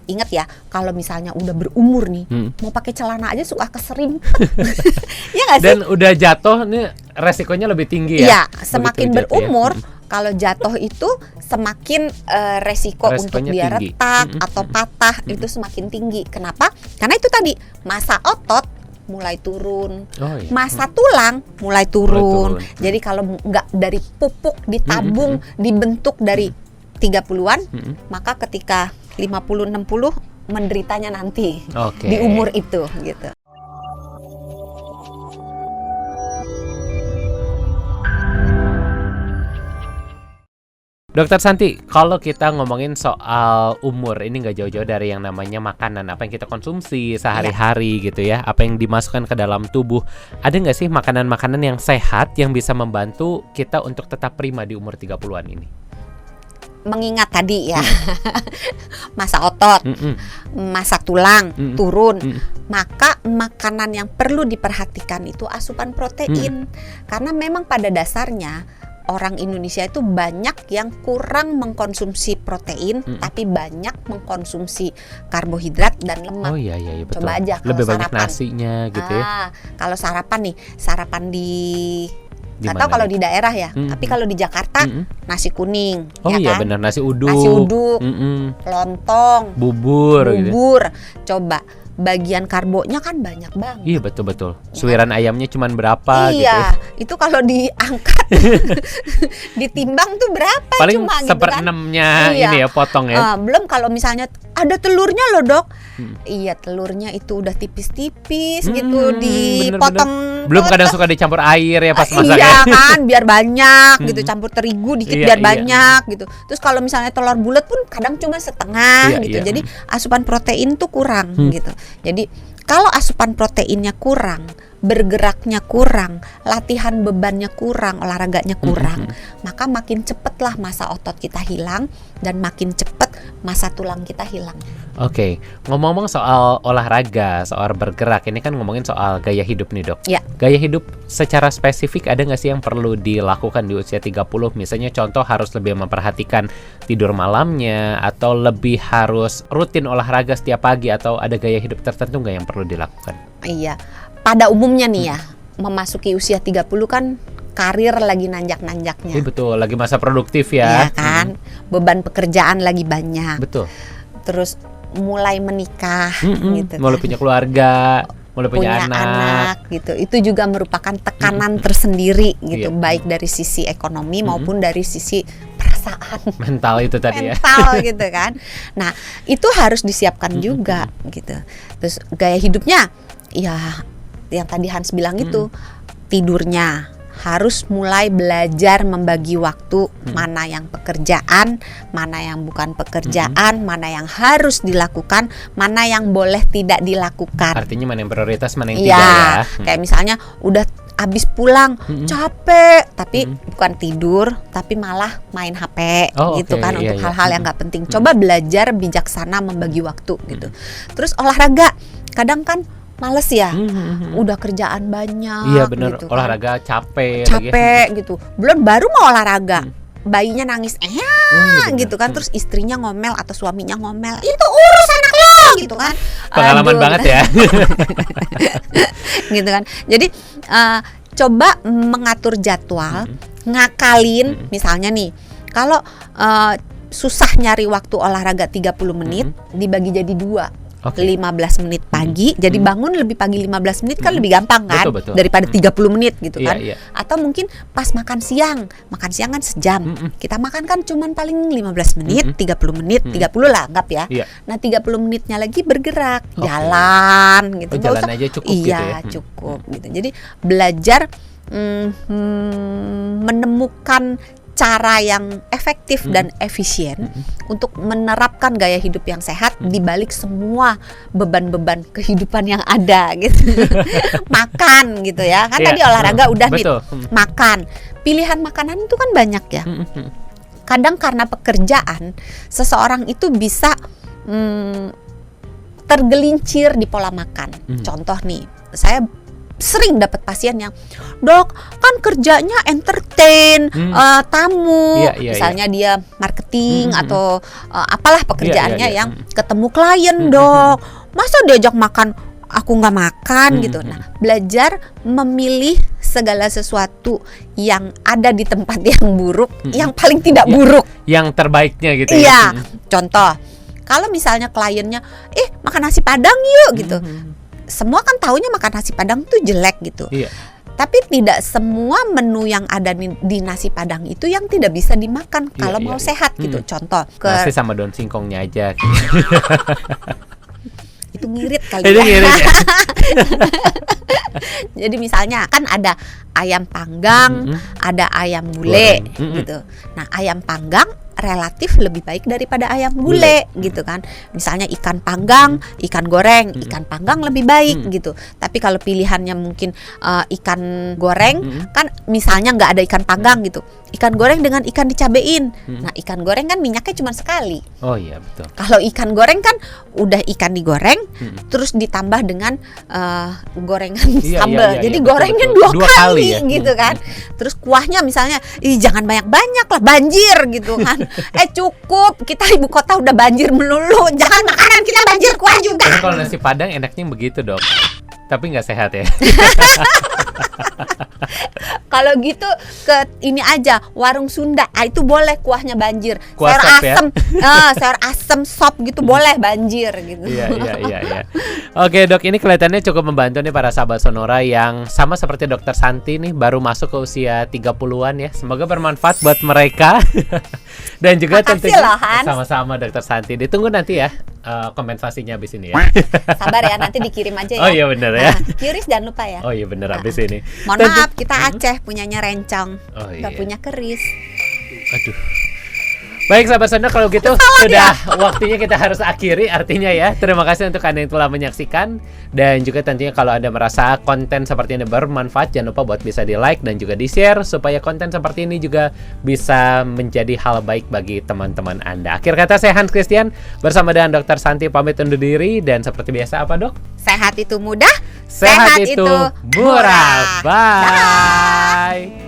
ingat ya, kalau misalnya udah berumur nih, mau pakai celana aja suka keserim. Ya nggak sih? Dan udah jatuh nih resikonya lebih tinggi ya. Iya, semakin Begitu jatuh ya. berumur, kalau jatuh itu semakin resiko untuk Resikonya dia tinggi. retak atau patah itu semakin tinggi. Kenapa? Karena itu tadi massa otot mulai turun, Oh, iya. massa tulang mulai turun. turun. Jadi kalau nggak dari pupuk ditabung, dibentuk dari 30-an, maka ketika 50-60 menderitanya nanti Oke. di umur itu gitu. Dokter Santi, kalau kita ngomongin soal umur, ini nggak jauh-jauh dari yang namanya makanan, apa yang kita konsumsi sehari-hari gitu ya, apa yang dimasukkan ke dalam tubuh. Ada nggak sih makanan-makanan yang sehat yang bisa membantu kita untuk tetap prima di umur 30-an ini? Mengingat tadi ya, massa otot, massa tulang turun, maka makanan yang perlu diperhatikan itu asupan protein. Karena memang pada dasarnya orang Indonesia itu banyak yang kurang mengkonsumsi protein, tapi banyak mengkonsumsi karbohidrat dan lemak. Oh iya betul. Coba aja kalau lebih banyak sarapan. nasinya gitu ya. Kalau sarapan nih, sarapan di Di nggak tahu mana kalau gitu? di daerah ya, tapi kalau di Jakarta nasi kuning, Oh ya iya kan? benar, nasi uduk. Nasi uduk, lontong, Bubur gitu. bubur. Coba bagian karbonya kan banyak banget. Iya betul. Suiran ayamnya cuman berapa gitu ya. Iya, itu kalau diangkat ditimbang tuh berapa Paling cuma gitu kan. seperenamnya Iya. ini ya, potong ya. Belum kalau misalnya ada telurnya loh dok. Iya, telurnya itu udah tipis-tipis gitu dipotong. Belum kadang suka dicampur air ya pas masak Iya ya. kan, biar banyak gitu, campur terigu dikit Iya, biar iya. banyak gitu. Terus kalau misalnya telur bulat pun kadang cuma setengah Iya, gitu. iya. Jadi asupan protein tuh kurang gitu. Jadi kalau asupan proteinnya kurang, bergeraknya kurang, latihan bebannya kurang, olahraganya kurang, maka makin cepetlah massa otot kita hilang dan makin cepet massa tulang kita hilang. Oke, ngomong-ngomong soal olahraga, soal bergerak, ini kan ngomongin soal gaya hidup nih dok. Ya. Gaya hidup secara spesifik ada nggak sih yang perlu dilakukan di usia 30? Misalnya contoh harus lebih memperhatikan tidur malamnya, atau lebih harus rutin olahraga setiap pagi, atau ada gaya hidup tertentu nggak yang perlu dilakukan? Iya, pada umumnya nih ya, memasuki usia 30 kan karir lagi nanjak-nanjaknya. Iya betul, lagi masa produktif Iya ya. kan, beban pekerjaan lagi banyak. Betul. Terus mulai menikah gitu Mulai kan. punya keluarga, mulai punya anak. gitu. Itu juga merupakan tekanan tersendiri gitu, Iya. baik dari sisi ekonomi maupun dari sisi perasaan. Mental itu tadi ya. Mental gitu kan. Nah, itu harus disiapkan juga gitu. Terus gaya hidupnya ya yang tadi Hans bilang itu, tidurnya harus mulai belajar membagi waktu, mana yang pekerjaan, mana yang bukan pekerjaan, mana yang harus dilakukan, mana yang boleh tidak dilakukan. Artinya mana yang prioritas, mana yang Iya, tidak ya. kayak misalnya udah habis pulang capek, tapi bukan tidur, tapi malah main HP gitu oke, kan, iya, untuk iya. hal-hal yang nggak penting. Coba belajar bijaksana membagi waktu gitu. Terus olahraga, kadang kan males ya, udah kerjaan banyak. Iya bener, gitu kan. olahraga capek. Capek gitu, belum baru mau olahraga. Bayinya nangis, bener. gitu kan, terus istrinya ngomel atau suaminya ngomel, itu urus anak lo, gitu kan. Pengalaman Aduh, banget ya. gitu kan. Jadi coba mengatur jadwal, ngakalin, misalnya nih, kalau susah nyari waktu olahraga 30 menit, dibagi jadi 2. Oke. 15 menit pagi, jadi bangun lebih pagi 15 menit kan lebih gampang kan, Betul. daripada 30 menit gitu Iya, kan. iya. Atau mungkin pas makan siang kan sejam, kita makan kan cuman paling 15 menit, 30 menit, 30 lah anggap ya. Iya. Nah 30 menitnya lagi bergerak, Oke. jalan gitu. Oh, Nggak jalan usah- aja cukup gitu iya, ya. cukup gitu. Jadi belajar menemukan cara yang efektif dan efisien untuk menerapkan gaya hidup yang sehat di balik semua beban-beban kehidupan yang ada gitu. Makan gitu ya. Kan Iya, tadi olahraga udah nih. betul. Makan. Pilihan makanan itu kan banyak ya. Kadang karena pekerjaan seseorang itu bisa tergelincir di pola makan. Contoh nih, saya sering dapat pasien yang, dok kan kerjanya entertain tamu, misalnya dia marketing atau apalah pekerjaannya yang ketemu klien, dok masa diajak makan aku nggak makan gitu. Nah, belajar memilih segala sesuatu yang ada di tempat yang buruk, yang paling tidak buruk, yang terbaiknya gitu ya. Contoh, kalau misalnya kliennya makan nasi padang yuk gitu, semua kan taunya makan nasi padang tuh jelek gitu. Tapi tidak semua menu yang ada di nasi padang itu yang tidak bisa dimakan kalau mau sehat gitu. Contoh, nasi sama daun singkongnya aja. Itu ngirit kali ya. Jadi misalnya kan ada ayam panggang, ada ayam bule gitu. Nah, ayam panggang relatif lebih baik daripada ayam bule gitu kan. Misalnya ikan panggang, ikan goreng, ikan panggang lebih baik gitu. Tapi kalau pilihannya mungkin ikan goreng, kan misalnya nggak ada ikan panggang gitu, ikan goreng dengan ikan dicabein. Nah, ikan goreng kan minyaknya cuma sekali. Oh iya betul. Kalau ikan goreng kan udah ikan digoreng, terus ditambah dengan gorengan sambal. Jadi gorengnya dua kali gitu kan. Terus kuahnya misalnya, jangan banyak-banyak lah, banjir gitu kan. Cukup, kita ibu kota udah banjir melulu, jangan makanan kita banjir kuah juga. Tapi kalau nasi padang enaknya begitu, dok. Tapi nggak sehat ya. Kalau gitu ke ini aja, warung Sunda, itu boleh kuahnya banjir. Kuah sayur sop, asem, sayur asem sop gitu boleh banjir gitu. Iya. Oke dok, ini kelihatannya cukup membantu nih para sahabat Sonora yang sama seperti Dokter Santi nih, baru masuk ke usia 30-an ya. Semoga bermanfaat buat mereka. Dan juga tentunya sama-sama Dokter Santi. Ditunggu nanti ya kompensasinya abis ini ya. Sabar ya, nanti dikirim aja ya. Oh iya bener ya. Kiris jangan lupa ya. Oh iya bener abis ini. Mohon maaf, kita Aceh punyanya rencong, nggak punya keris. Aduh. Baik sahabat Sonora, kalau gitu sudah waktunya kita harus akhiri artinya ya. Terima kasih untuk Anda yang telah menyaksikan. Dan juga tentunya kalau Anda merasa konten seperti ini bermanfaat, jangan lupa buat bisa di like dan juga di share, supaya konten seperti ini juga bisa menjadi hal baik bagi teman-teman Anda. Akhir kata, saya Hans Christian bersama dengan Dokter Santi pamit undur diri. Dan seperti biasa apa dok? Sehat itu mudah, sehat itu murah. Bye.